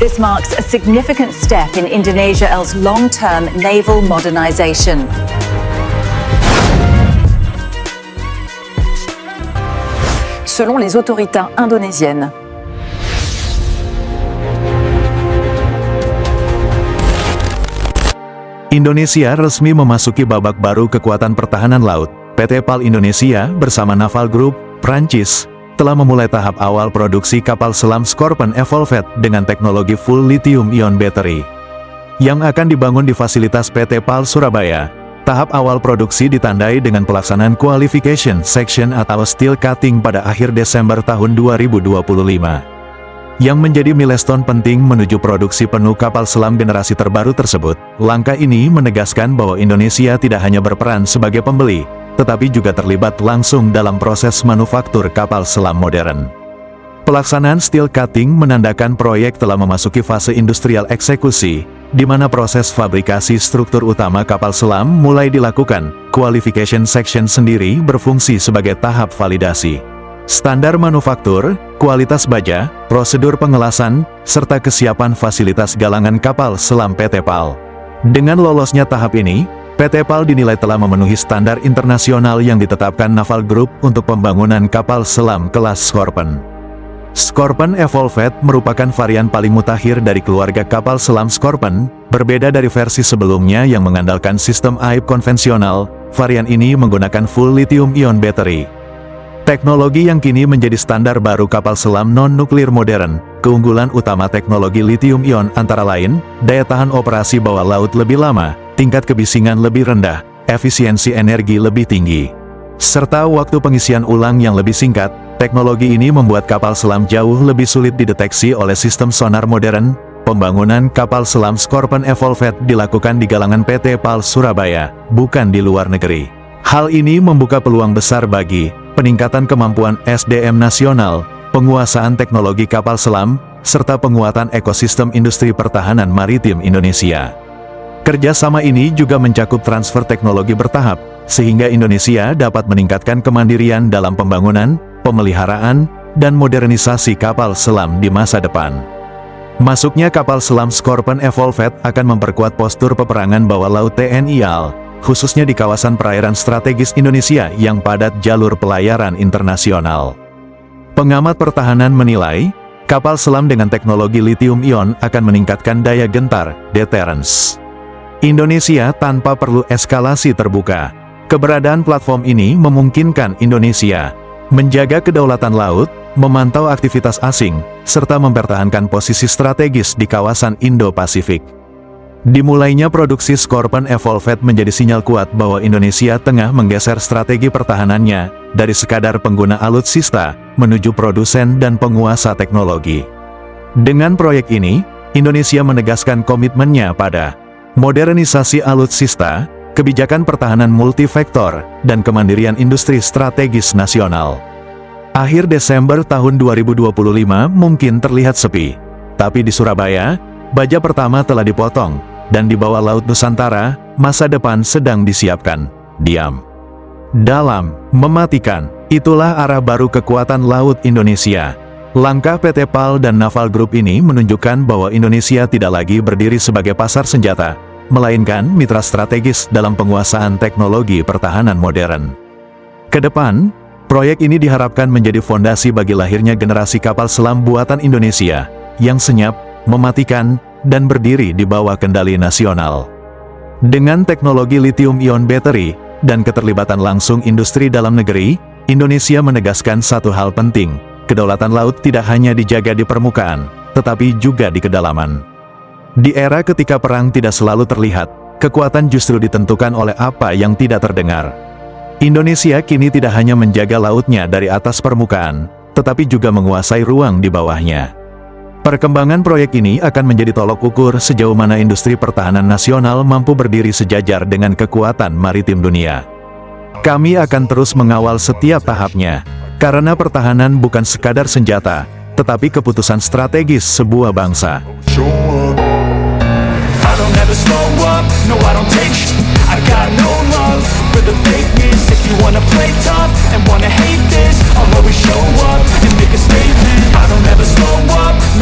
This marks a significant step in Indonesia's long-term naval modernization. Selon les autorités indonésiennes, Indonesia resmi memasuki babak baru kekuatan pertahanan laut. PT PAL Indonesia bersama Naval Group, Prancis, telah memulai tahap awal produksi kapal selam Scorpène Evolved dengan teknologi full lithium-ion battery yang akan dibangun di fasilitas PT PAL Surabaya. Tahap awal produksi ditandai dengan pelaksanaan qualification section atau steel cutting pada akhir Desember tahun 2025. Yang menjadi milestone penting menuju produksi penuh kapal selam generasi terbaru tersebut. Langkah ini menegaskan bahwa Indonesia tidak hanya berperan sebagai pembeli, tetapi juga terlibat langsung dalam proses manufaktur kapal selam modern. Pelaksanaan steel cutting menandakan proyek telah memasuki fase industrial eksekusi, di mana proses fabrikasi struktur utama kapal selam mulai dilakukan. Qualification section sendiri berfungsi sebagai tahap validasi standar manufaktur, kualitas baja, prosedur pengelasan, serta kesiapan fasilitas galangan kapal selam PT PAL. Dengan lolosnya tahap ini, PT PAL dinilai telah memenuhi standar internasional yang ditetapkan Naval Group untuk pembangunan kapal selam kelas Scorpène. Scorpène Evolved merupakan varian paling mutakhir dari keluarga kapal selam Scorpène, berbeda dari versi sebelumnya yang mengandalkan sistem AIP konvensional. Varian ini menggunakan full lithium-ion battery. Teknologi yang kini menjadi standar baru kapal selam non-nuklir modern. Keunggulan utama teknologi lithium-ion antara lain, daya tahan operasi bawah laut lebih lama, tingkat kebisingan lebih rendah, efisiensi energi lebih tinggi, serta waktu pengisian ulang yang lebih singkat. Teknologi ini membuat kapal selam jauh lebih sulit dideteksi oleh sistem sonar modern. Pembangunan kapal selam Scorpène Evolved dilakukan di galangan PT PAL Surabaya, bukan di luar negeri. Hal ini membuka peluang besar bagi peningkatan kemampuan SDM nasional, penguasaan teknologi kapal selam, serta penguatan ekosistem industri pertahanan maritim Indonesia. Kerjasama ini juga mencakup transfer teknologi bertahap, sehingga Indonesia dapat meningkatkan kemandirian dalam pembangunan, pemeliharaan, dan modernisasi kapal selam di masa depan. Masuknya kapal selam Scorpène Evolved akan memperkuat postur peperangan bawah laut TNI AL, khususnya di kawasan perairan strategis Indonesia yang padat jalur pelayaran internasional. Pengamat pertahanan menilai, kapal selam dengan teknologi lithium-ion akan meningkatkan daya gentar, deterrence Indonesia tanpa perlu eskalasi terbuka. Keberadaan platform ini memungkinkan Indonesia menjaga kedaulatan laut, memantau aktivitas asing, serta mempertahankan posisi strategis di kawasan Indo-Pasifik. Dimulainya produksi Scorpène Evolved menjadi sinyal kuat bahwa Indonesia tengah menggeser strategi pertahanannya dari sekadar pengguna alutsista menuju produsen dan penguasa teknologi. Dengan proyek ini, Indonesia menegaskan komitmennya pada modernisasi alutsista, kebijakan pertahanan multifaktor, dan kemandirian industri strategis nasional. Akhir Desember tahun 2025 mungkin terlihat sepi, tapi di Surabaya, baja pertama telah dipotong, dan di bawah laut Nusantara, masa depan sedang disiapkan. Diam, dalam, mematikan. Itulah arah baru kekuatan laut Indonesia. Langkah PT PAL dan Naval Group ini menunjukkan bahwa Indonesia tidak lagi berdiri sebagai pasar senjata, melainkan mitra strategis dalam penguasaan teknologi pertahanan modern. Kedepan, proyek ini diharapkan menjadi fondasi bagi lahirnya generasi kapal selam buatan Indonesia, yang senyap, mematikan, dan berdiri di bawah kendali nasional. Dengan teknologi lithium-ion battery, dan keterlibatan langsung industri dalam negeri, Indonesia menegaskan satu hal penting, kedaulatan laut tidak hanya dijaga di permukaan, tetapi juga di kedalaman. Di era ketika perang tidak selalu terlihat, kekuatan justru ditentukan oleh apa yang tidak terdengar. Indonesia kini tidak hanya menjaga lautnya dari atas permukaan, tetapi juga menguasai ruang di bawahnya. Perkembangan proyek ini akan menjadi tolok ukur sejauh mana industri pertahanan nasional mampu berdiri sejajar dengan kekuatan maritim dunia. Kami akan terus mengawal setiap tahapnya, karena pertahanan bukan sekadar senjata, tetapi keputusan strategis sebuah bangsa. If you wanna play tough and wanna hate this, I'll always show up and make a statement. I don't ever slow up, no.